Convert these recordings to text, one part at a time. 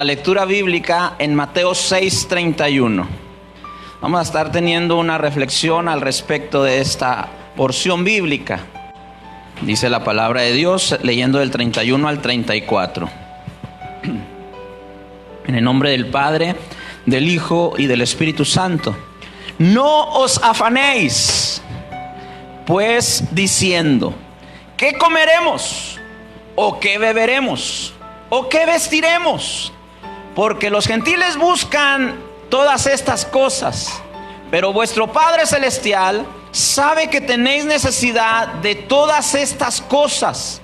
La lectura bíblica en Mateo 6:31. Vamos a estar teniendo una reflexión al respecto de esta porción bíblica. Dice la palabra de Dios, leyendo del 31 al 34. En el nombre del Padre, del Hijo y del Espíritu Santo. No os afanéis, pues diciendo, ¿qué comeremos? ¿O qué beberemos? ¿O qué vestiremos? Porque los gentiles buscan todas estas cosas, pero vuestro Padre Celestial sabe que tenéis necesidad de todas estas cosas.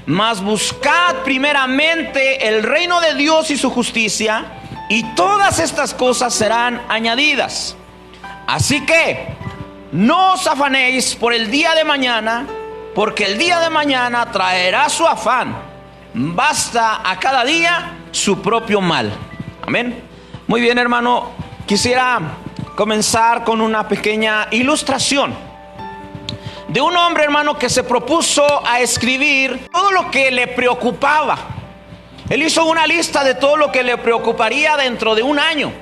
Mas buscad primeramente el reino de Dios y su justicia, y todas estas cosas serán añadidas. Así que no os afanéis por el día de mañana, porque el día de mañana traerá su afán. Basta a cada día su propio mal. Amén. Muy bien, hermano, quisiera comenzar con una pequeña ilustración de un hombre, hermano, que se propuso a escribir todo lo que le preocupaba. Él hizo una lista de todo lo que le preocuparía dentro de un año,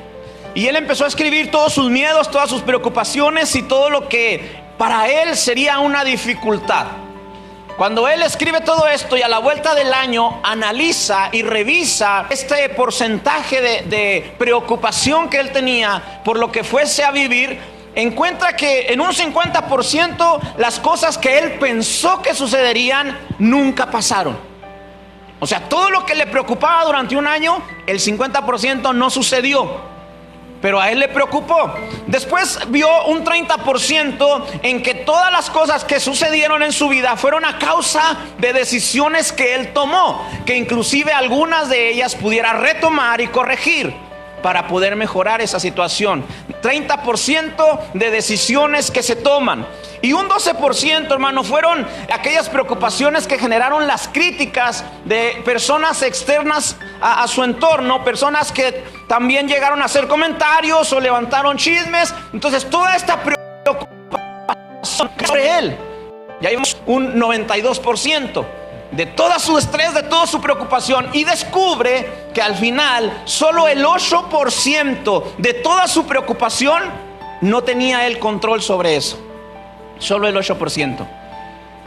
y él empezó a escribir todos sus miedos, todas sus preocupaciones y todo lo que para él sería una dificultad. Cuando él escribe todo esto y a la vuelta del año analiza y revisa este porcentaje de preocupación que él tenía por lo que fuese a vivir, encuentra que en un 50% las cosas que él pensó que sucederían nunca pasaron. O sea, todo lo que le preocupaba durante un año, el 50% no sucedió, pero a él le preocupó. Después vio un 30% en que todas las cosas que sucedieron en su vida fueron a causa de decisiones que él tomó, que inclusive algunas de ellas pudiera retomar y corregir para poder mejorar esa situación. 30% de decisiones que se toman. Y un 12%, hermano, fueron aquellas preocupaciones que generaron las críticas de personas externas a su entorno, personas que también llegaron a hacer comentarios o levantaron chismes. Entonces toda esta preocupación sobre él, ya vimos un 92% de todo su estrés, de toda su preocupación, y descubre que al final solo el 8% de toda su preocupación no tenía él control sobre eso. Solo el 8%.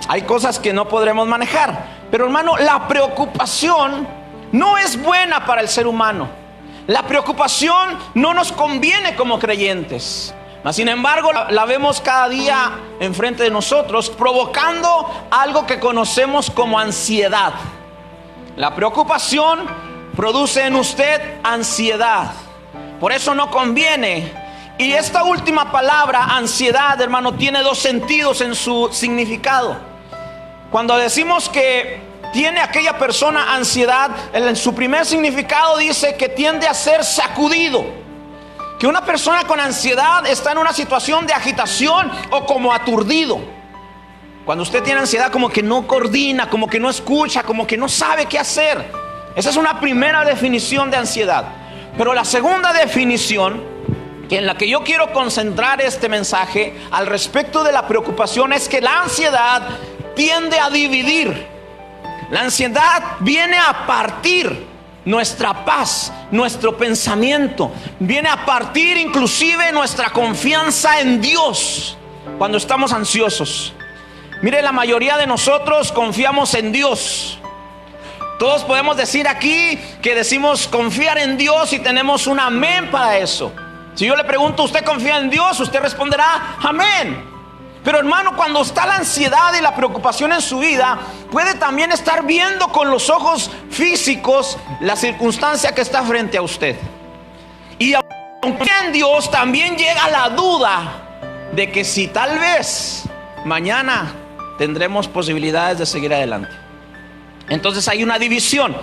Hay cosas que no podremos manejar, pero hermano, la preocupación no es buena para el ser humano. La preocupación no nos conviene como creyentes. Mas sin embargo, la vemos cada día enfrente de nosotros, provocando algo que conocemos como ansiedad. La preocupación produce en usted ansiedad. Por eso no conviene. Y esta última palabra, ansiedad, hermano, tiene dos sentidos en su significado. Cuando decimos que tiene aquella persona ansiedad, en su primer significado dice que tiende a ser sacudido. Que una persona con ansiedad está en una situación de agitación o como aturdido. Cuando usted tiene ansiedad, como que no coordina, como que no escucha, como que no sabe qué hacer. Esa es una primera definición de ansiedad. Pero la segunda definición, que en la que yo quiero concentrar este mensaje al respecto de la preocupación, es que la ansiedad tiende a dividir. La ansiedad viene a partir nuestra paz, nuestro pensamiento, viene a partir inclusive nuestra confianza en Dios cuando estamos ansiosos. Mire, la mayoría de nosotros confiamos en Dios. Todos podemos decir aquí que decimos confiar en Dios y tenemos un amén para eso. Si yo le pregunto, ¿usted confía en Dios? Usted responderá, amén. Pero hermano, cuando está la ansiedad y la preocupación en su vida, puede también estar viendo con los ojos físicos la circunstancia que está frente a usted. Y aunque en Dios, también llega la duda de que si tal vez mañana tendremos posibilidades de seguir adelante. Entonces hay una división.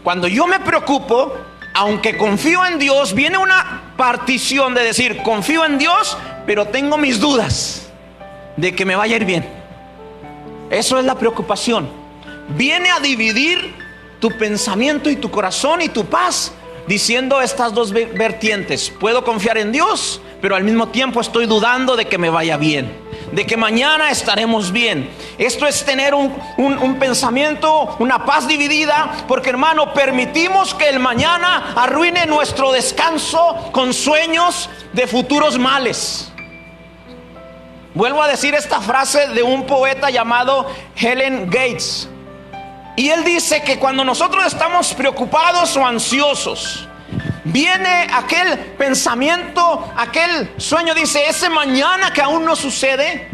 Cuando yo me preocupo, aunque confío en Dios, viene una partición de decir, confío en Dios, pero tengo mis dudas de que me vaya a ir bien. Eso es la preocupación. Viene a dividir tu pensamiento y tu corazón y tu paz, diciendo estas dos vertientes. Puedo confiar en Dios, pero al mismo tiempo estoy dudando de que me vaya bien. de que mañana estaremos bien. Esto es tener un pensamiento, una paz dividida, porque hermano, permitimos que el mañana arruine nuestro descanso con sueños de futuros males. Vuelvo a decir esta frase de un poeta llamado Helen Gates. Y él dice que cuando nosotros estamos preocupados o ansiosos, viene aquel pensamiento, aquel sueño, dice, ese mañana que aún no sucede,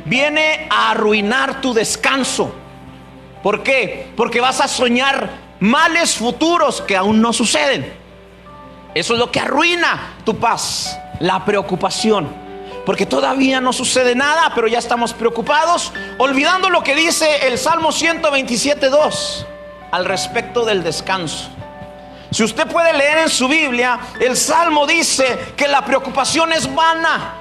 viene a arruinar tu descanso. ¿Por qué? Porque vas a soñar males futuros que aún no suceden. Eso es lo que arruina tu paz, la preocupación. Porque todavía no sucede nada, pero ya estamos preocupados, olvidando lo que dice el Salmo 127:2 al respecto del descanso. Si usted puede leer en su Biblia, el Salmo dice que la preocupación es vana.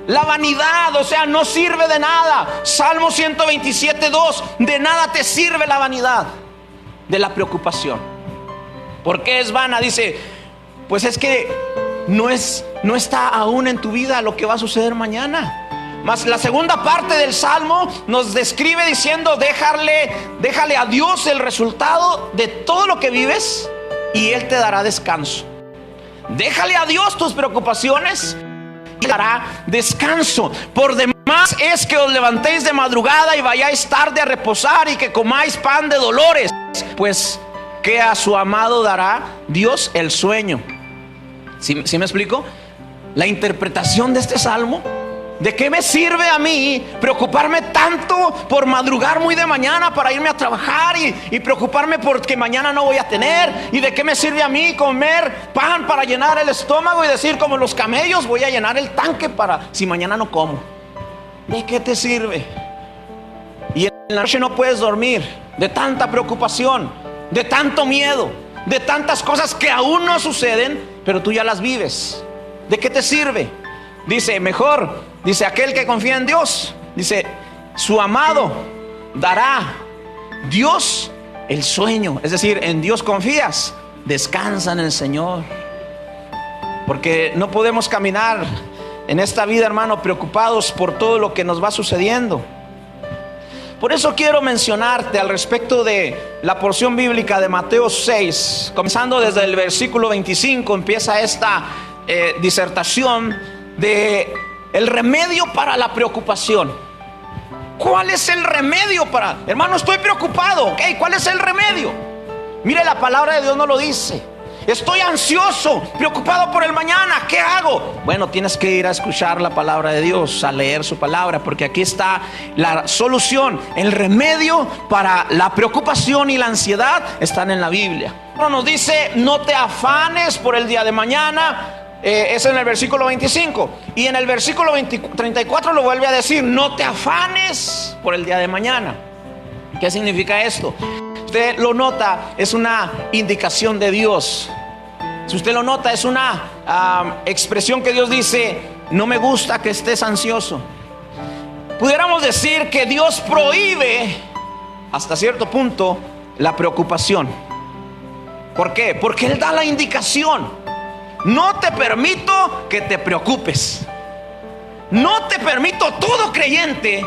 La vanidad, o sea, no sirve de nada. Salmo 127:2, de nada te sirve la vanidad de la preocupación. ¿Por qué es vana? Dice, pues es que no está aún en tu vida lo que va a suceder mañana. Mas la segunda parte del Salmo nos describe diciendo, déjale a Dios el resultado de todo lo que vives y Él te dará descanso. Déjale a Dios tus preocupaciones y dará descanso. Por demás es que os levantéis de madrugada y vayáis tarde a reposar y que comáis pan de dolores, pues que a su amado dará Dios el sueño. ¿Sí me explico? La interpretación de este salmo. ¿De qué me sirve a mí preocuparme tanto por madrugar muy de mañana para irme a trabajar y preocuparme porque mañana no voy a tener? ¿Y de qué me sirve a mí comer pan para llenar el estómago y decir como los camellos voy a llenar el tanque para si mañana no como? ¿De qué te sirve? Y en la noche no puedes dormir de tanta preocupación, de tanto miedo, de tantas cosas que aún no suceden, pero tú ya las vives. ¿De qué te sirve? Dice, mejor, dice, aquel que confía en Dios, dice, su amado dará Dios el sueño. Es decir, en Dios confías, descansa en el Señor. Porque no podemos caminar en esta vida, hermano, preocupados por todo lo que nos va sucediendo. Por eso quiero mencionarte al respecto de la porción bíblica de Mateo 6, comenzando desde el versículo 25, empieza esta disertación de el remedio para la preocupación. ¿Cuál es el remedio para? Hermano, estoy preocupado, ¿ok? ¿Cuál es el remedio? Mire, la palabra de Dios no lo dice. Estoy ansioso, preocupado por el mañana, ¿qué hago? Bueno, tienes que ir a escuchar la palabra de Dios, a leer su palabra, porque aquí está la solución. El remedio para la preocupación y la ansiedad están en la Biblia. Nos dice, no te afanes por el día de mañana. Es en el versículo 25. Y en el versículo 34 lo vuelve a decir, no te afanes por el día de mañana. ¿Qué significa esto? Usted lo nota, es una indicación de Dios. Si usted lo nota, es una expresión que Dios dice, no me gusta que estés ansioso. Pudiéramos decir que Dios prohíbe hasta cierto punto la preocupación. ¿Por qué? Porque Él da la indicación. No te permito que te preocupes. No te permito. Todo creyente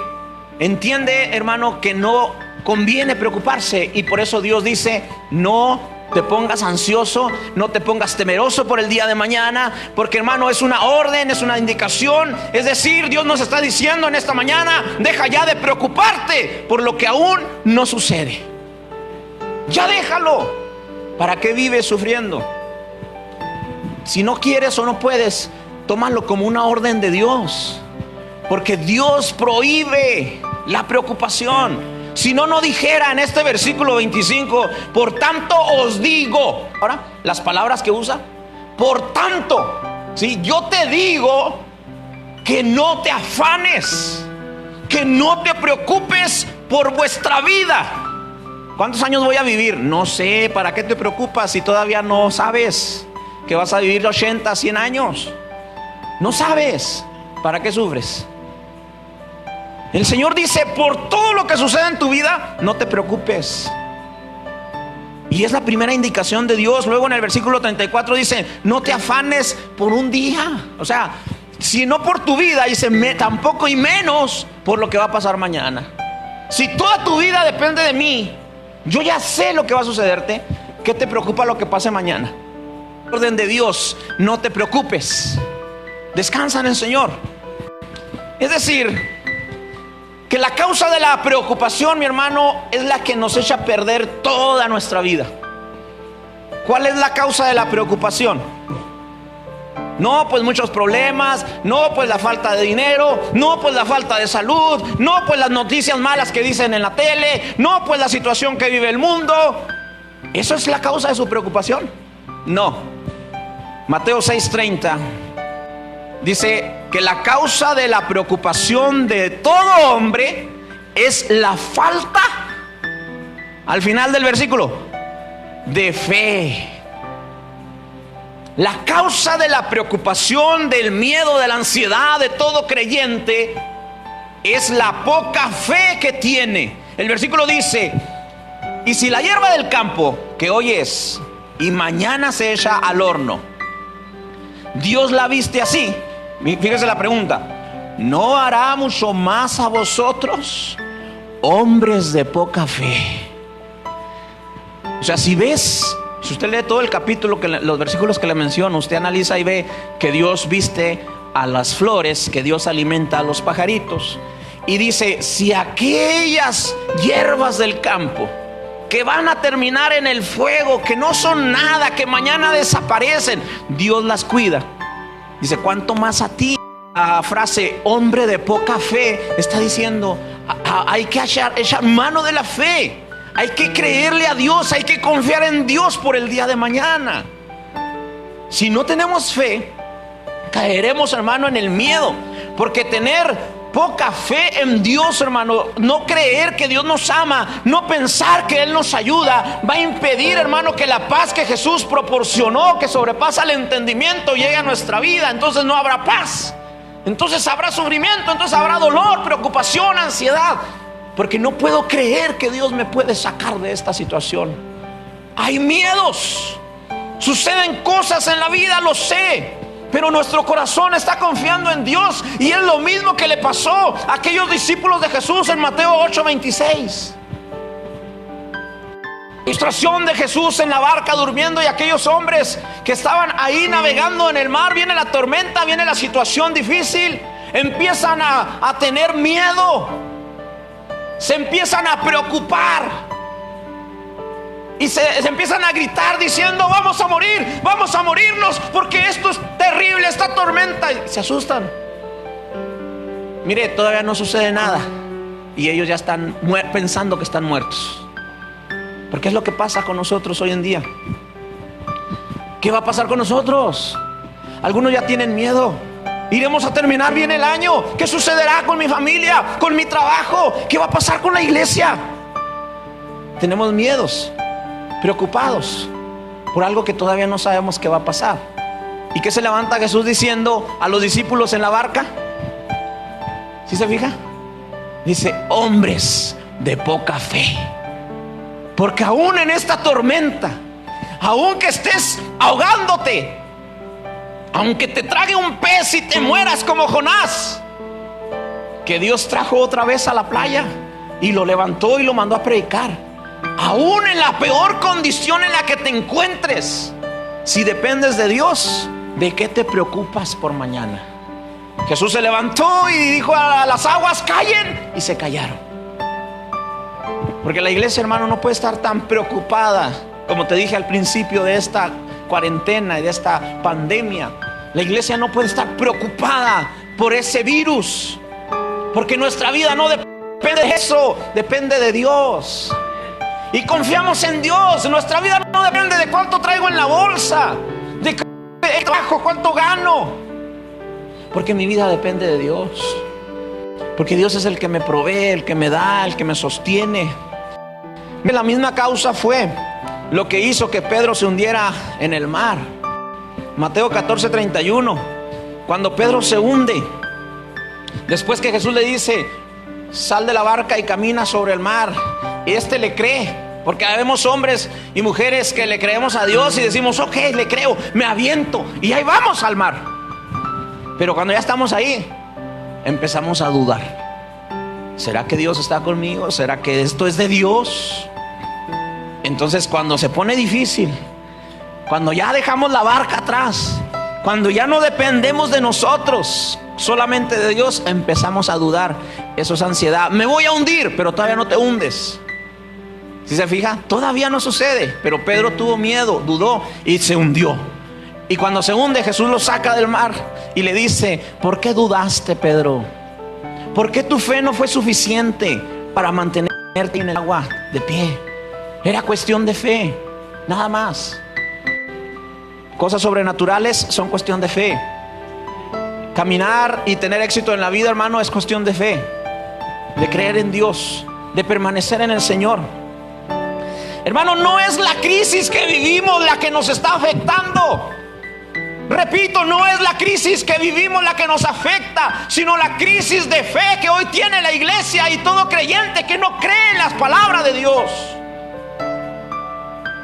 entiende, hermano, que no conviene preocuparse. Y por eso Dios dice, no te pongas ansioso, no te pongas temeroso por el día de mañana. Porque, hermano, es una orden, es una indicación. Es decir, Dios nos está diciendo en esta mañana, deja ya de preocuparte por lo que aún no sucede. Ya déjalo. ¿Para qué vives sufriendo? Si no quieres o no puedes, tómalo como una orden de Dios. Porque Dios prohíbe la preocupación. Si no, no dijera en este versículo 25, por tanto os digo. Ahora, las palabras que usa, por tanto, ¿sí? Yo te digo que no te afanes, que no te preocupes por vuestra vida. ¿Cuántos años voy a vivir? No sé. ¿Para qué te preocupas si todavía no sabes que vas a vivir 80, 100 años? No sabes. ¿Para qué sufres? El Señor dice, por todo lo que sucede en tu vida, no te preocupes. Y es la primera indicación de Dios. Luego en el versículo 34 dice, no te afanes por un día. O sea, sino por tu vida, dice, tampoco y menos por lo que va a pasar mañana. Si toda tu vida depende de mí, yo ya sé lo que va a sucederte. ¿Qué te preocupa lo que pase mañana? Orden de Dios, no te preocupes, descansa en el Señor. Es decir, que la causa de la preocupación, mi hermano, es la que nos echa a perder toda nuestra vida. ¿Cuál es la causa de la preocupación? No, pues muchos problemas. No, pues la falta de dinero. No, pues la falta de salud. No, pues las noticias malas que dicen en la tele. No, pues la situación que vive el mundo. ¿Eso es la causa de su preocupación? No. Mateo 6:30 dice que la causa de la preocupación de todo hombre es la falta, al final del versículo, de fe. La causa de la preocupación, del miedo, de la ansiedad de todo creyente es la poca fe que tiene. El versículo dice: y si la hierba del campo, que hoy es y mañana se echa al horno, Dios la viste así. Fíjese la pregunta: ¿no hará mucho más a vosotros, hombres de poca fe? O sea, si usted lee todo el capítulo, los versículos que le menciono, usted analiza y ve que Dios viste a las flores, que Dios alimenta a los pajaritos, y dice: si aquellas hierbas del campo que van a terminar en el fuego, que no son nada, que mañana desaparecen, Dios las cuida. Dice, ¿cuánto más a ti? La frase hombre de poca fe está diciendo, hay que echar mano de la fe. Hay que creerle a Dios, hay que confiar en Dios por el día de mañana. Si no tenemos fe, caeremos, hermano, en el miedo. Porque tener poca fe en Dios, hermano, no creer que Dios nos ama, no pensar que Él nos ayuda, va a impedir, hermano, que la paz que Jesús proporcionó, que sobrepasa el entendimiento, llegue a nuestra vida. Entonces no habrá paz, entonces habrá sufrimiento, entonces habrá dolor, preocupación, ansiedad. Porque no puedo creer que Dios me puede sacar de esta situación. Hay miedos, suceden cosas en la vida, lo sé, pero nuestro corazón está confiando en Dios. Y es lo mismo que le pasó a aquellos discípulos de Jesús en Mateo 8:26. Ilustración de Jesús en la barca durmiendo, y aquellos hombres que estaban ahí navegando en el mar. Viene la tormenta, viene la situación difícil, empiezan a tener miedo, se empiezan a preocupar y se empiezan a gritar diciendo: vamos a morir, vamos a morirnos, porque esto es terrible, esta tormenta. Y se asustan. Mire, todavía no sucede nada y ellos ya están pensando que están muertos. Porque es lo que pasa con nosotros hoy en día. ¿Qué va a pasar con nosotros? Algunos ya tienen miedo. ¿Iremos a terminar bien el año? ¿Qué sucederá con mi familia, con mi trabajo? ¿Qué va a pasar con la iglesia? Tenemos miedos, preocupados por algo que todavía no sabemos qué va a pasar. ¿Y qué se levanta Jesús diciendo a los discípulos en la barca? ¿Sí se fija? Dice: hombres de poca fe. Porque aún en esta tormenta, aún que estés ahogándote, aunque te trague un pez y te mueras como Jonás, que Dios trajo otra vez a la playa y lo levantó y lo mandó a predicar. Aún en la peor condición en la que te encuentres, si dependes de Dios, ¿de qué te preocupas por mañana? Jesús se levantó y dijo a las aguas: callen, y se callaron. Porque la iglesia, hermano, no puede estar tan preocupada, como te dije al principio de esta cuarentena y de esta pandemia. La iglesia no puede estar preocupada por ese virus, porque nuestra vida no depende de eso, depende de Dios. Y confiamos en Dios. Nuestra vida no depende de cuánto traigo en la bolsa, de qué trabajo, cuánto gano, porque mi vida depende de Dios. Porque Dios es el que me provee, el que me da, el que me sostiene. La misma causa fue lo que hizo que Pedro se hundiera en el mar. Mateo 14:31. Cuando Pedro se hunde, después que Jesús le dice: sal de la barca y camina sobre el mar, este le cree. Porque vemos hombres y mujeres que le creemos a Dios y decimos: ok, le creo, me aviento, y ahí vamos al mar. Pero cuando ya estamos ahí, empezamos a dudar. ¿Será que Dios está conmigo? ¿Será que esto es de Dios? Entonces cuando se pone difícil, cuando ya dejamos la barca atrás, cuando ya no dependemos de nosotros, solamente de Dios, empezamos a dudar. Eso es ansiedad. Me voy a hundir, pero todavía no te hundes. ¿Sí se fija? Todavía no sucede. Pero Pedro tuvo miedo, dudó y se hundió. Y cuando se hunde, Jesús lo saca del mar y le dice: ¿por qué dudaste, Pedro? ¿Por qué tu fe no fue suficiente para mantenerte en el agua de pie? Era cuestión de fe, nada más. Cosas sobrenaturales son cuestión de fe. Caminar y tener éxito en la vida, hermano, es cuestión de fe, de creer en Dios, de permanecer en el Señor. Hermano, no es la crisis que vivimos la que nos está afectando. Repito, no es la crisis que vivimos la que nos afecta, sino la crisis de fe que hoy tiene la iglesia y todo creyente que no cree en las palabras de Dios.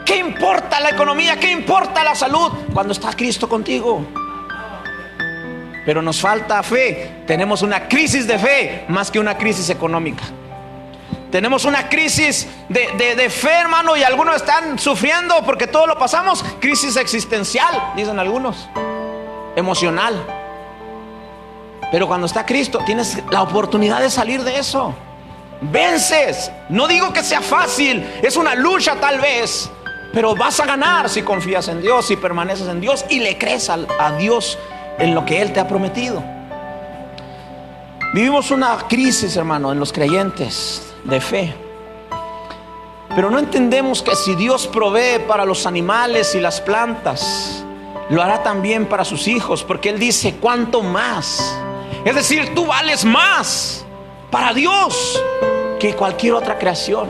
¿Qué importa la economía? ¿Qué importa la salud cuando está Cristo contigo? Pero nos falta fe. Tenemos una crisis de fe más que una crisis económica. Tenemos una crisis de fe, hermano, y algunos están sufriendo porque todo lo pasamos. Crisis existencial, dicen algunos, emocional. Pero cuando está Cristo, tienes la oportunidad de salir de eso. Vences. No digo que sea fácil, es una lucha tal vez, pero vas a ganar si confías en Dios, si permaneces en Dios y le crees a Dios en lo que Él te ha prometido. Vivimos una crisis, hermano, en los creyentes de fe. Pero no entendemos que si Dios provee para los animales y las plantas, lo hará también para sus hijos, porque Él dice: ¿cuánto más? Es decir, tú vales más para Dios que cualquier otra creación.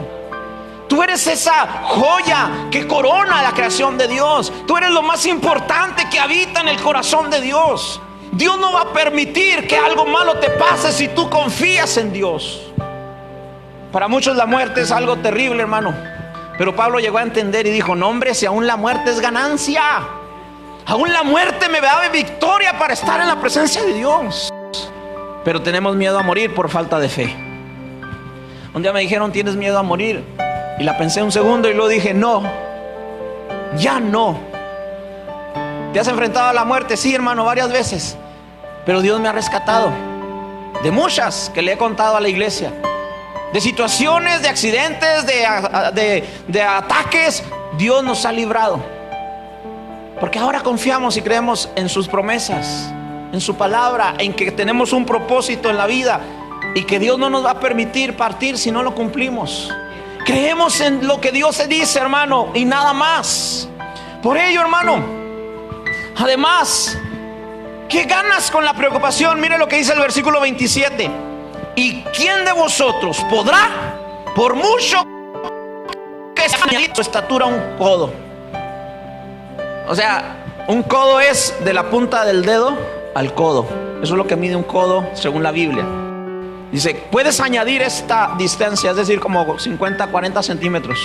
Tú eres esa joya que corona la creación de Dios. Tú eres lo más importante que habita en el corazón de Dios. Dios no va a permitir que algo malo te pase si tú confías en Dios. Para muchos la muerte es algo terrible, hermano. Pero Pablo llegó a entender y dijo: no, hombre, si aún la muerte es ganancia, aún la muerte me da victoria para estar en la presencia de Dios. Pero tenemos miedo a morir por falta de fe. Un día me dijeron: ¿tienes miedo a morir? Y la pensé un segundo y luego dije: no, ya no. ¿Te has enfrentado a la muerte? Sí, hermano, varias veces. Pero Dios me ha rescatado de muchas que le he contado a la iglesia, de situaciones, de accidentes, de ataques. Dios nos ha librado, porque ahora confiamos y creemos en sus promesas, en su palabra, en que tenemos un propósito en la vida y que Dios no nos va a permitir partir si no lo cumplimos. Creemos en lo que Dios se dice, hermano, y nada más. Por ello, hermano, además, ¿qué ganas con la preocupación? Mire lo que dice el versículo 27. ¿Y quién de vosotros podrá, por mucho que sea su estatura, un codo? O sea, un codo es de la punta del dedo al codo. Eso es lo que mide un codo según la Biblia. Dice: puedes añadir esta distancia, es decir, como 50, 40 centímetros.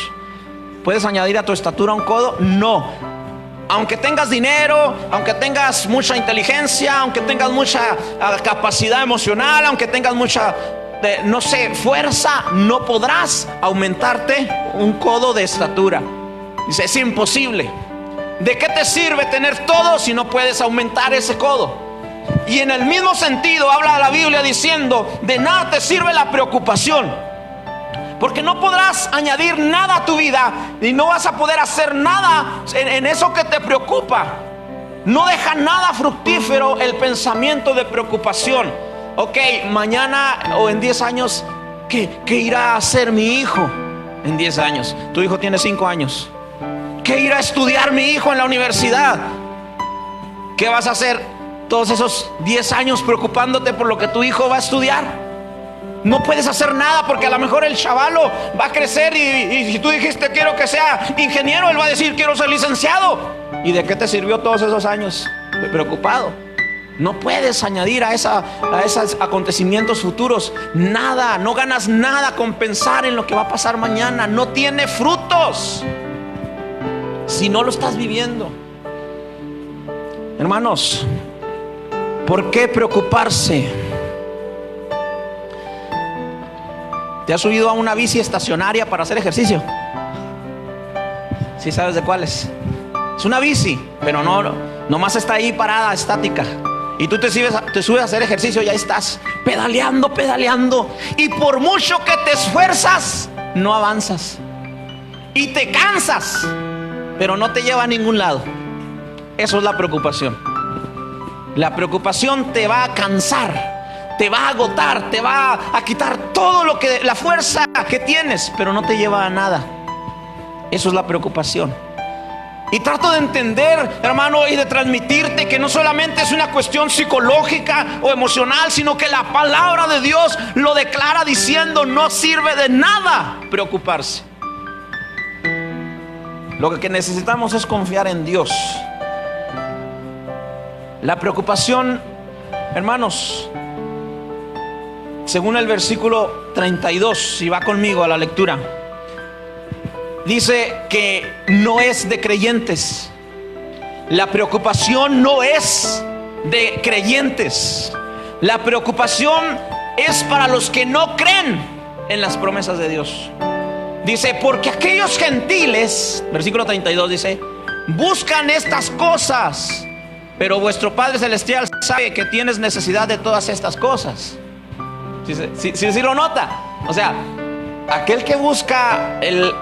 ¿Puedes añadir a tu estatura un codo? No. Aunque tengas dinero, aunque tengas mucha inteligencia, aunque tengas mucha capacidad emocional, aunque tengas mucha, no sé, fuerza, no podrás aumentarte un codo de estatura. Dice: es imposible. ¿De qué te sirve tener todo si no puedes aumentar ese codo? Y en el mismo sentido habla la Biblia diciendo: de nada te sirve la preocupación, porque no podrás añadir nada a tu vida y no vas a poder hacer nada en eso que te preocupa. No deja nada fructífero el pensamiento de preocupación. Ok, mañana o en 10 años, ¿qué irá a hacer mi hijo en 10 años? Tu hijo tiene 5 años. ¿Qué irá a estudiar mi hijo en la universidad? ¿Qué vas a hacer todos esos 10 años preocupándote por lo que tu hijo va a estudiar? No puedes hacer nada, porque a lo mejor el chavalo va a crecer y si tú dijiste quiero que sea ingeniero, él va a decir quiero ser licenciado. ¿Y de qué te sirvió todos esos años de preocupado? No puedes añadir a esos acontecimientos futuros nada. No ganas nada con pensar en lo que va a pasar mañana. No tiene frutos si no lo estás viviendo. Hermanos, ¿Por qué preocuparse? ¿Te has subido a una bici estacionaria para hacer ejercicio? ¿Sí sabes de cuál es? Es una bici, pero nomás está ahí parada, estática. Y tú te subes a hacer ejercicio y ahí estás pedaleando, pedaleando. Y por mucho que te esfuerzas, no avanzas. Y te cansas, pero no te lleva a ningún lado. Eso es la preocupación. La preocupación te va a cansar, te va a agotar, te va a quitar todo la fuerza que tienes, pero no te lleva a nada. Eso es la preocupación. Y trato de entender, hermano, y de transmitirte que no solamente es una cuestión psicológica o emocional, sino que la palabra de Dios lo declara diciendo: no sirve de nada preocuparse. Lo que necesitamos es confiar en Dios. La preocupación, hermanos, según el versículo 32, si va conmigo a la lectura, dice que no es de creyentes. La preocupación no es de creyentes. La preocupación es para los que no creen en las promesas de Dios. Dice: porque aquellos gentiles, versículo 32 dice, buscan estas cosas, pero vuestro Padre Celestial sabe que tienes necesidad de todas estas cosas. ¿Sí lo nota? O sea, aquel que busca el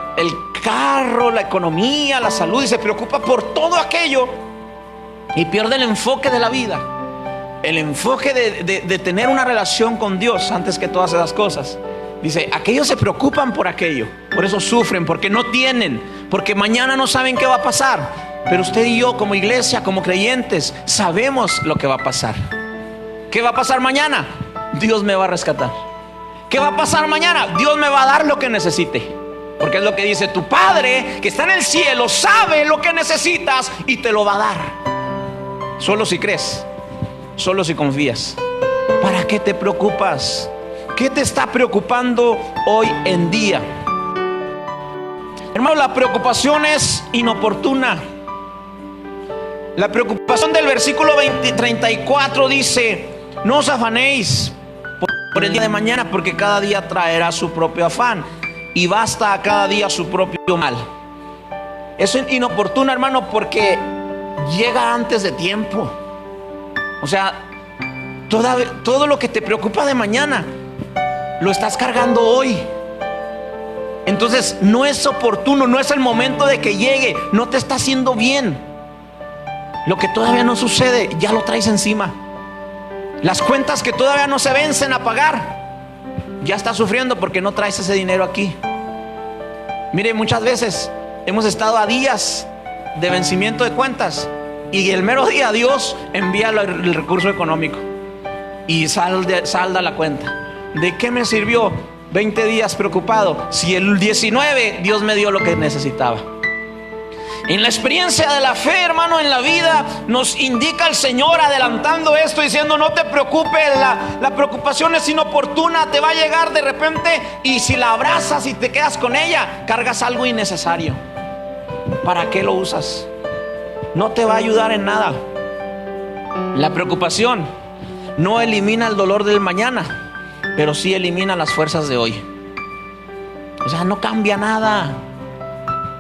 carro, la economía, la salud, y se preocupa por todo aquello y pierde el enfoque de la vida, el enfoque de tener una relación con Dios antes que todas esas cosas. Dice: aquellos se preocupan por aquello, por eso sufren, porque no tienen, porque mañana no saben qué va a pasar. Pero usted y yo, como iglesia, como creyentes, sabemos lo que va a pasar. ¿Qué va a pasar mañana? Dios me va a rescatar. ¿Qué va a pasar mañana? Dios me va a dar lo que necesite. Porque es lo que dice: tu Padre que está en el cielo sabe lo que necesitas y te lo va a dar. Solo si crees, solo si confías. ¿Para qué te preocupas? ¿Qué te está preocupando hoy en día? Hermano, la preocupación es inoportuna. La preocupación del versículo 34 dice: no os afanéis por el día de mañana, porque cada día traerá su propio afán, y basta a cada día su propio mal. Eso es inoportuno, hermano, porque llega antes de tiempo. O sea, todo lo que te preocupa de mañana lo estás cargando hoy. Entonces no es oportuno, no es el momento de que llegue, no te está haciendo bien. Lo que todavía no sucede, ya lo traes encima. Las cuentas que todavía no se vencen a pagar, ya estás sufriendo porque no traes ese dinero aquí. Mire, muchas veces hemos estado a días de vencimiento de cuentas y el mero día Dios envía el recurso económico y salda la cuenta. ¿De qué me sirvió 20 días preocupado si el 19 Dios me dio lo que necesitaba? En la experiencia de la fe, hermano, en la vida nos indica el Señor adelantando esto, diciendo: no te preocupes, la preocupación es inoportuna, te va a llegar de repente, y si la abrazas y te quedas con ella, cargas algo innecesario. ¿Para qué lo usas? No te va a ayudar en nada. La preocupación no elimina el dolor del mañana, pero sí elimina las fuerzas de hoy. O sea, no cambia nada.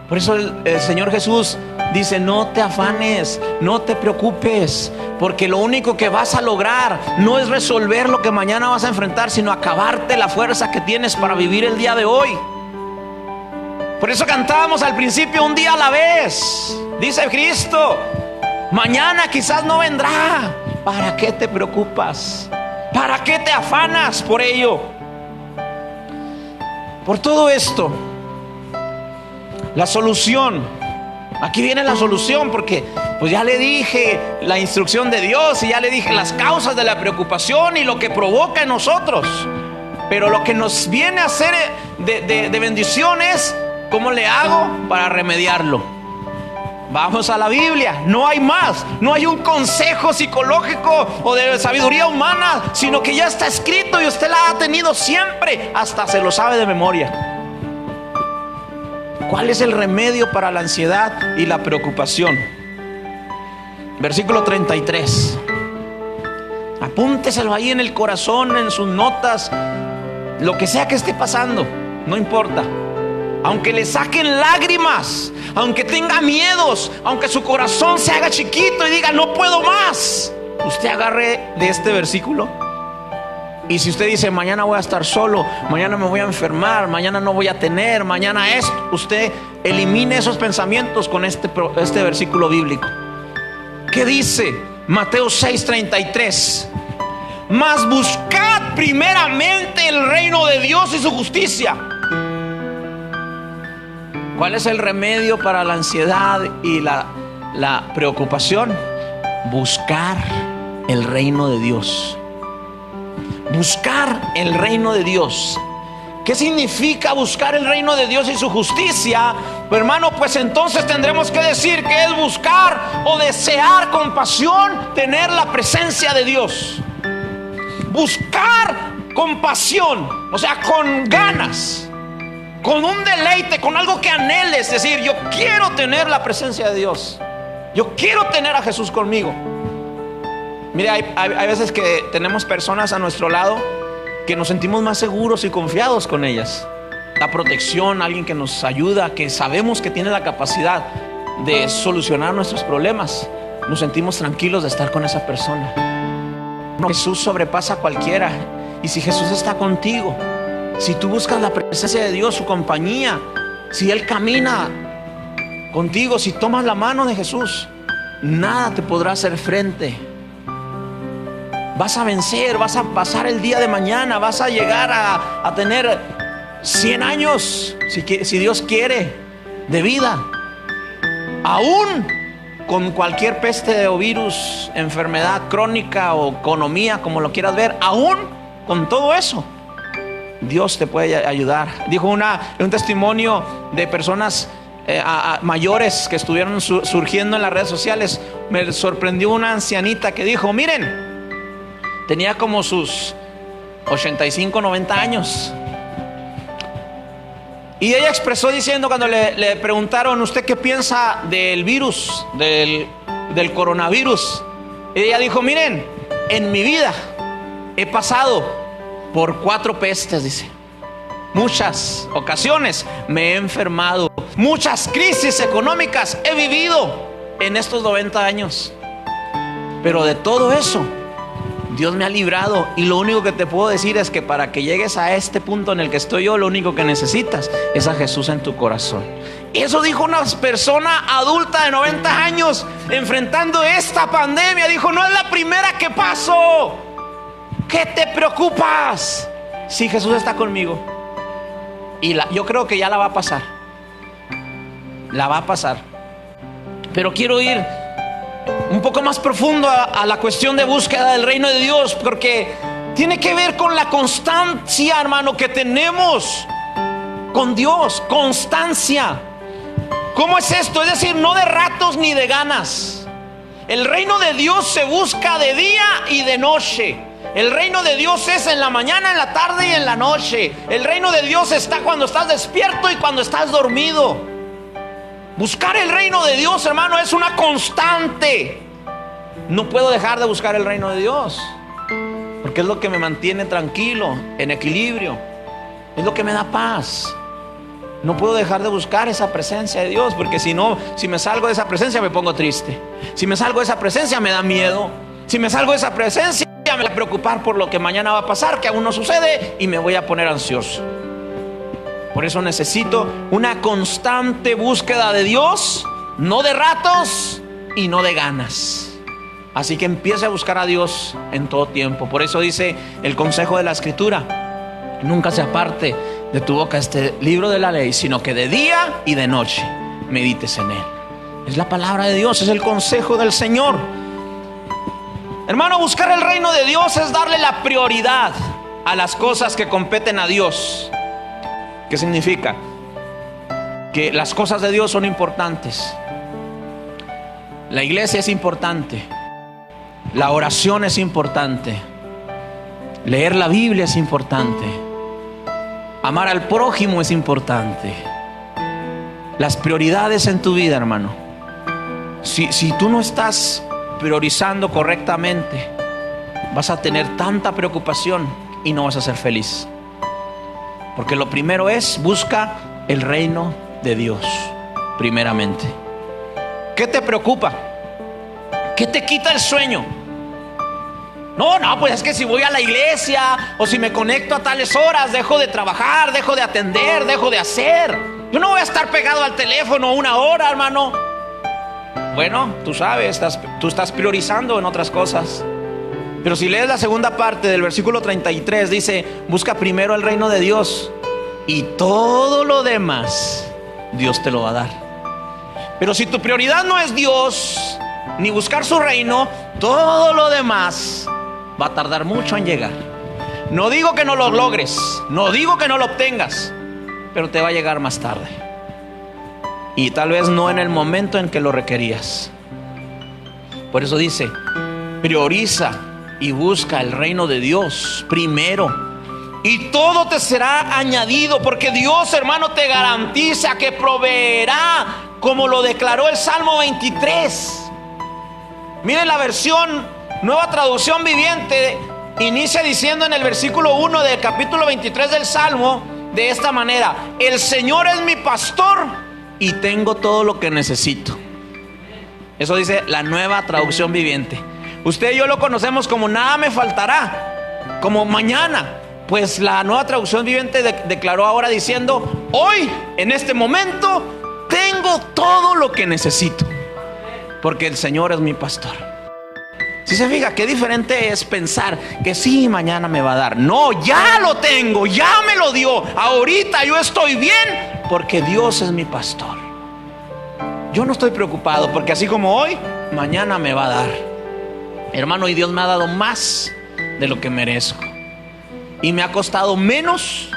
Por eso el Señor Jesús dice: no te afanes, no te preocupes, porque lo único que vas a lograr no es resolver lo que mañana vas a enfrentar, sino acabarte la fuerza que tienes para vivir el día de hoy. Por eso cantábamos al principio: un día a la vez. Dice Cristo: mañana quizás no vendrá. ¿Para qué te preocupas? ¿Para qué te afanas por ello? Por todo esto, la solución, aquí viene la solución, porque pues ya le dije la instrucción de Dios y ya le dije las causas de la preocupación y lo que provoca en nosotros. Pero lo que nos viene a hacer de bendición es: ¿cómo le hago para remediarlo? Vamos a la Biblia, no hay más, no hay un consejo psicológico o de sabiduría humana, sino que ya está escrito y usted la ha tenido siempre, hasta se lo sabe de memoria. ¿Cuál es el remedio para la ansiedad y la preocupación? Versículo 33. Apúnteselo ahí en el corazón, en sus notas, lo que sea que esté pasando, no importa. Aunque le saquen lágrimas, aunque tenga miedos, aunque su corazón se haga chiquito y diga no puedo más, usted agarre de este versículo. Y si usted dice mañana voy a estar solo, mañana me voy a enfermar, mañana no voy a tener, mañana esto, usted elimine esos pensamientos con este versículo bíblico. ¿Qué dice? Mateo 6:33. Mas buscad primeramente el reino de Dios y su justicia. ¿Cuál es el remedio para la ansiedad y la preocupación? Buscar el reino de Dios. Buscar el reino de Dios. ¿Qué significa buscar el reino de Dios y su justicia? Pues, hermano, pues entonces tendremos que decir que es buscar o desear con pasión tener la presencia de Dios. Buscar con pasión, o sea, con ganas, con un deleite, con algo que anheles. Es decir, yo quiero tener la presencia de Dios, yo quiero tener a Jesús conmigo. Mire, hay veces que tenemos personas a nuestro lado que nos sentimos más seguros y confiados con ellas. La protección, alguien que nos ayuda, que sabemos que tiene la capacidad de solucionar nuestros problemas. Nos sentimos tranquilos de estar con esa persona. Jesús sobrepasa a cualquiera. Y si Jesús está contigo, si tú buscas la presencia de Dios, su compañía, si Él camina contigo, si tomas la mano de Jesús, nada te podrá hacer frente. Vas a vencer, vas a pasar el día de mañana, vas a llegar a tener 100 años, si Dios quiere, de vida. Aún con cualquier peste o virus, enfermedad crónica o economía, como lo quieras ver, aún con todo eso, Dios te puede ayudar. Dijo un testimonio de personas mayores que estuvieron surgiendo en las redes sociales. Me sorprendió una ancianita que dijo, miren, tenía como sus 85, 90 años. Y ella expresó diciendo, cuando le preguntaron, ¿usted qué piensa del virus, del coronavirus? Ella dijo, miren, en mi vida he pasado por 4 pestes, dice. Muchas ocasiones me he enfermado. Muchas crisis económicas he vivido en estos 90 años. Pero de todo eso, Dios me ha librado, y lo único que te puedo decir es que para que llegues a este punto en el que estoy yo, lo único que necesitas es a Jesús en tu corazón. Eso dijo una persona adulta de 90 años enfrentando esta pandemia. Dijo, no es la primera que paso. ¿Qué te preocupas? Si Jesús está conmigo. Y yo creo que ya la va a pasar. La va a pasar. Pero quiero ir un poco más profundo a la cuestión de búsqueda del reino de Dios, porque tiene que ver con la constancia, hermano, que tenemos con Dios. Constancia. ¿Cómo es esto? Es decir, no de ratos ni de ganas. El reino de Dios se busca de día y de noche. El reino de Dios es en la mañana, en la tarde y en la noche. El reino de Dios está cuando estás despierto y cuando estás dormido. Buscar el reino de Dios, hermano, es una constante. No puedo dejar de buscar el reino de Dios, porque es lo que me mantiene tranquilo, en equilibrio. Es lo que me da paz. No puedo dejar de buscar esa presencia de Dios, porque si no, si me salgo de esa presencia me pongo triste. Si me salgo de esa presencia me da miedo. Si me salgo de esa presencia me voy a preocupar por lo que mañana va a pasar, que aún no sucede, y me voy a poner ansioso. Por eso necesito una constante búsqueda de Dios, no de ratos y no de ganas. Así que empiece a buscar a Dios en todo tiempo. Por eso dice el consejo de la Escritura: nunca se aparte de tu boca este libro de la ley, sino que de día y de noche medites en él. Es la palabra de Dios, es el consejo del Señor. Hermano, buscar el reino de Dios es darle la prioridad a las cosas que competen a Dios. ¿Qué significa? Que las cosas de Dios son importantes. La iglesia es importante. La oración es importante. Leer la Biblia es importante. Amar al prójimo es importante. Las prioridades en tu vida, hermano. Si tú no estás priorizando correctamente, vas a tener tanta preocupación y no vas a ser feliz. Porque lo primero es, busca el reino de Dios primeramente. ¿Qué te preocupa? ¿Qué te quita el sueño? No, pues es que si voy a la iglesia o si me conecto a tales horas, dejo de trabajar, dejo de atender, dejo de hacer. Yo no voy a estar pegado al teléfono 1 hora, hermano. Bueno, tú sabes, tú estás priorizando en otras cosas. Pero si lees la segunda parte del versículo 33, dice: busca primero el reino de Dios y todo lo demás Dios te lo va a dar. Pero si tu prioridad no es Dios ni buscar su reino, todo lo demás va a tardar mucho en llegar. No digo que no lo logres, no digo que no lo obtengas, pero te va a llegar más tarde. Y tal vez no en el momento en que lo requerías. Por eso dice: prioriza y busca el reino de Dios primero, y todo te será añadido. Porque Dios, hermano, te garantiza que proveerá, como lo declaró el Salmo 23. Miren la versión Nueva Traducción Viviente. Inicia diciendo en el versículo 1 del capítulo 23 del Salmo de esta manera: el Señor es mi pastor y tengo todo lo que necesito. Eso dice la Nueva Traducción Viviente. Usted y yo lo conocemos como nada me faltará, como mañana. Pues la Nueva Traducción Viviente declaró ahora diciendo: hoy, en este momento, tengo todo lo que necesito, porque el Señor es mi pastor. Si se fija, qué diferente es pensar que sí, mañana me va a dar. No, ya lo tengo, ya me lo dio. Ahorita yo estoy bien porque Dios es mi pastor. Yo no estoy preocupado porque así como hoy, mañana me va a dar. Hermano, y Dios me ha dado más de lo que merezco. Y me ha costado menos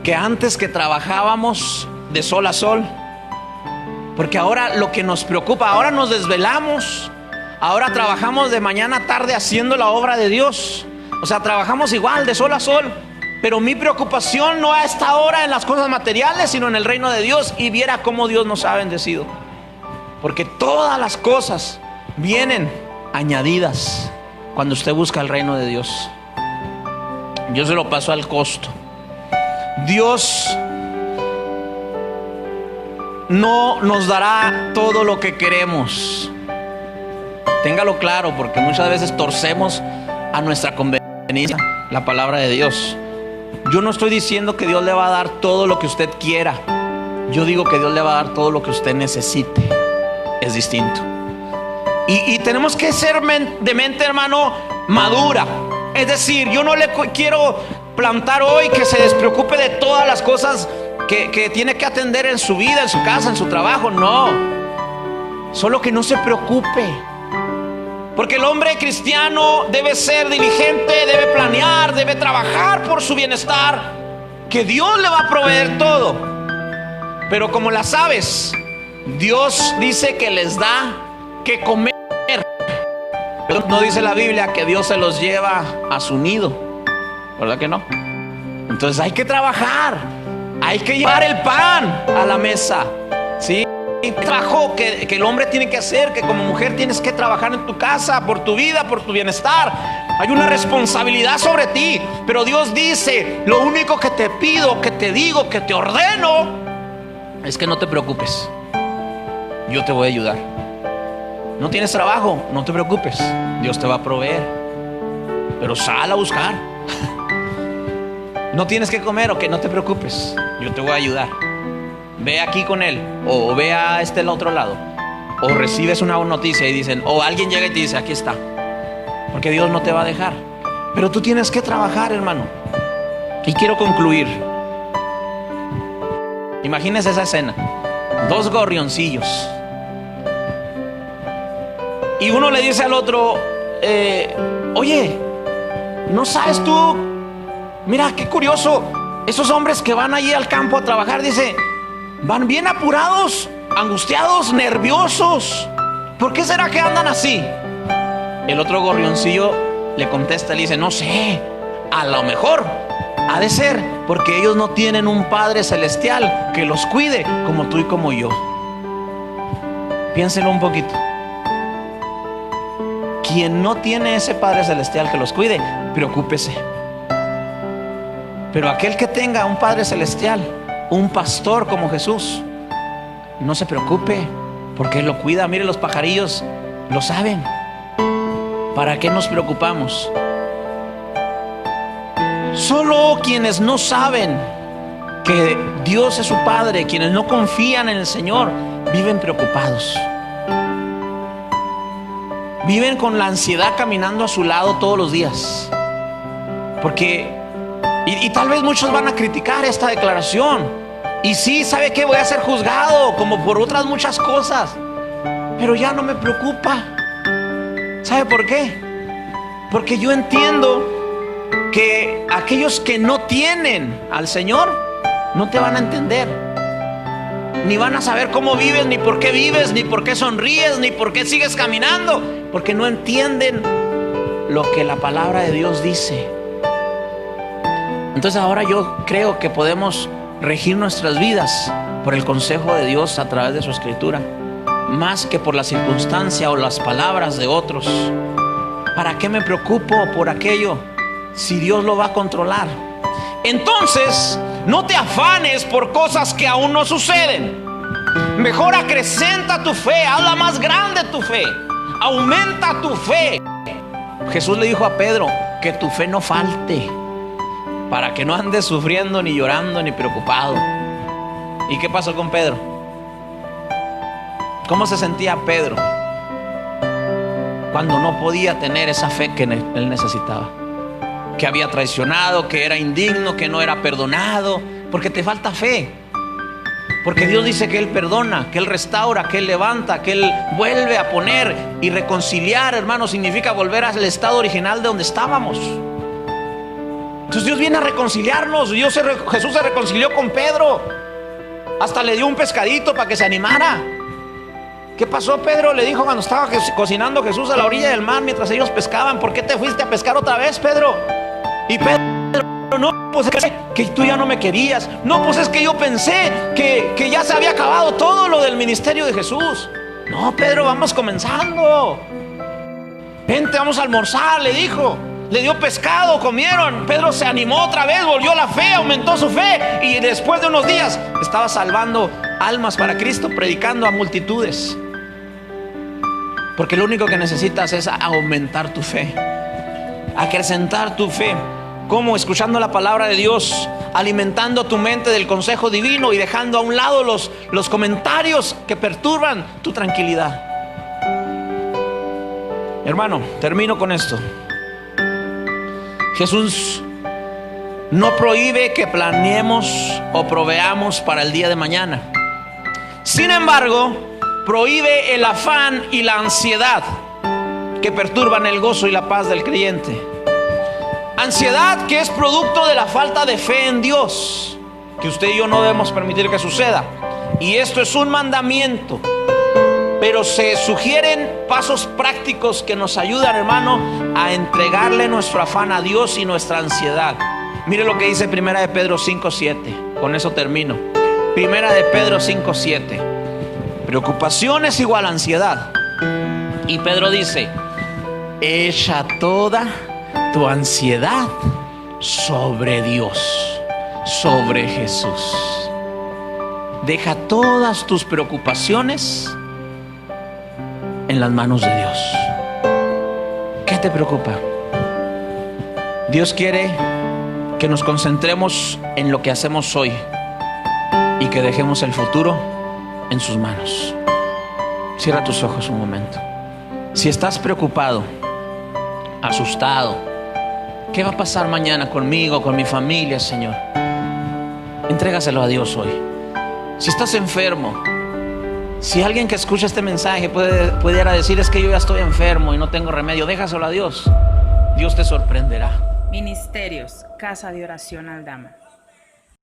que antes, que trabajábamos de sol a sol. Porque ahora lo que nos preocupa, ahora nos desvelamos. Ahora trabajamos de mañana a tarde haciendo la obra de Dios. O sea, trabajamos igual de sol a sol. Pero mi preocupación no está ahora en las cosas materiales, sino en el reino de Dios. Y viera cómo Dios nos ha bendecido. Porque todas las cosas vienen añadidas cuando usted busca el reino de Dios. Yo se lo paso al costo. Dios no nos dará todo lo que queremos. Téngalo claro, porque muchas veces torcemos a nuestra conveniencia la palabra de Dios. Yo no estoy diciendo que Dios le va a dar todo lo que usted quiera. Yo digo que Dios le va a dar todo lo que usted necesite. Es distinto. Y tenemos que ser de mente, hermano, madura. Es decir, yo no le quiero plantar hoy que se despreocupe de todas las cosas que tiene que atender en su vida, en su casa, en su trabajo. No. Solo que no se preocupe. Porque el hombre cristiano debe ser diligente, debe planear, debe trabajar por su bienestar, que Dios le va a proveer todo. Pero como las aves, Dios dice que les da que comer. Pero no dice la Biblia que Dios se los lleva a su nido, ¿verdad que no? Entonces hay que trabajar, hay que llevar el pan a la mesa, ¿sí? Trabajo que el hombre tiene que hacer, que como mujer tienes que trabajar en tu casa, por tu vida, por tu bienestar. Hay una responsabilidad sobre ti. Pero Dios dice: lo único que te pido, que te digo, que te ordeno, es que no te preocupes. Yo te voy a ayudar. No tienes trabajo, no te preocupes, Dios te va a proveer. Pero sal a buscar. No tienes que comer, ok, no te preocupes, yo te voy a ayudar. Ve aquí con él, o ve a el otro lado, o recibes una noticia y dicen, o alguien llega y te dice, aquí está. Porque Dios no te va a dejar. Pero tú tienes que trabajar, hermano. Y quiero concluir. Imagínese esa escena: 2 gorrioncillos. Y uno le dice al otro, oye, ¿no sabes tú? Mira, qué curioso. Esos hombres que van allí al campo a trabajar, dice, van bien apurados, angustiados, nerviosos. ¿Por qué será que andan así? El otro gorrioncillo le contesta, le dice, no sé, a lo mejor ha de ser porque ellos no tienen un Padre Celestial que los cuide como tú y como yo. Piénselo un poquito. quien no tiene ese Padre Celestial que los cuide, preocúpese. Pero aquel que tenga un Padre Celestial, un pastor como Jesús, no se preocupe, porque Él lo cuida. Mire, los pajarillos lo saben. ¿Para qué nos preocupamos? Solo quienes no saben que Dios es su Padre, quienes no confían en el Señor, viven preocupados. Viven con la ansiedad caminando a su lado todos los días. Porque, y tal vez muchos van a criticar esta declaración. Y sí, ¿sabe qué? Voy a ser juzgado como por otras muchas cosas. Pero ya no me preocupa. ¿Sabe por qué? Porque yo entiendo que aquellos que no tienen al Señor no te van a entender, ni van a saber cómo vives, ni por qué sonríes, ni por qué sigues caminando, porque no entienden lo que la palabra de Dios dice. Entonces ahora yo creo que podemos regir nuestras vidas por el consejo de Dios a través de su escritura, más que por la circunstancia o las palabras de otros. ¿Para qué me preocupo por aquello si Dios lo va a controlar? Entonces, no te afanes por cosas que aún no suceden. Mejor acrecenta tu fe, hazla más grande tu fe, aumenta tu fe. Jesús le dijo a Pedro que tu fe no falte, para que no andes sufriendo, ni llorando, ni preocupado. ¿Y qué pasó con Pedro? ¿Cómo se sentía Pedro cuando no podía tener esa fe que él necesitaba? Que había traicionado, que era indigno, que no era perdonado, porque te falta fe. Porque Dios dice que Él perdona, que Él restaura, que Él levanta, que Él vuelve a poner. Y reconciliar, hermano, significa volver al estado original de donde estábamos. Entonces Dios viene a reconciliarnos. Jesús se reconcilió con Pedro, hasta le dio un pescadito para que se animara. ¿Qué pasó, Pedro? Le dijo cuando estaba cocinando Jesús a la orilla del mar mientras ellos pescaban: ¿por qué te fuiste a pescar otra vez, Pedro? Y Pedro: no, pues es que tú ya no me querías. No, pues es que yo pensé que ya se había acabado todo lo del ministerio de Jesús. No, Pedro, vamos comenzando. Vente, vamos a almorzar, le dijo. Le dio pescado, comieron. Pedro se animó otra vez, volvió la fe, aumentó su fe. Y después de unos días estaba salvando almas para Cristo, predicando a multitudes. Porque lo único que necesitas es aumentar tu fe, acrecentar tu fe. ¿Cómo? Escuchando la palabra de Dios, alimentando tu mente del consejo divino y dejando a un lado los comentarios que perturban tu tranquilidad. Hermano, termino con esto. Jesús no prohíbe que planeemos o proveamos para el día de mañana. Sin embargo, prohíbe el afán y la ansiedad que perturban el gozo y la paz del creyente. Ansiedad que es producto de la falta de fe en Dios, que usted y yo no debemos permitir que suceda. Y esto es un mandamiento, pero se sugieren pasos prácticos que nos ayudan, hermano, a entregarle nuestro afán a Dios y nuestra ansiedad. Mire lo que dice 1 de Pedro 5:7. Con eso termino. 1 de Pedro 5:7. Preocupación es igual a ansiedad. Y Pedro dice: echa toda tu ansiedad sobre Dios, sobre Jesús. Deja todas tus preocupaciones en las manos de Dios. ¿Qué te preocupa? Dios quiere que nos concentremos en lo que hacemos hoy y que dejemos el futuro en sus manos. Cierra tus ojos un momento. Si estás preocupado, asustado, ¿qué va a pasar mañana conmigo, con mi familia, Señor? Entrégaselo a Dios hoy. Si estás enfermo, si alguien que escucha este mensaje pudiera decir: es que yo ya estoy enfermo y no tengo remedio, déjaselo a Dios. Dios te sorprenderá. Ministerios Casa de Oración Aldama.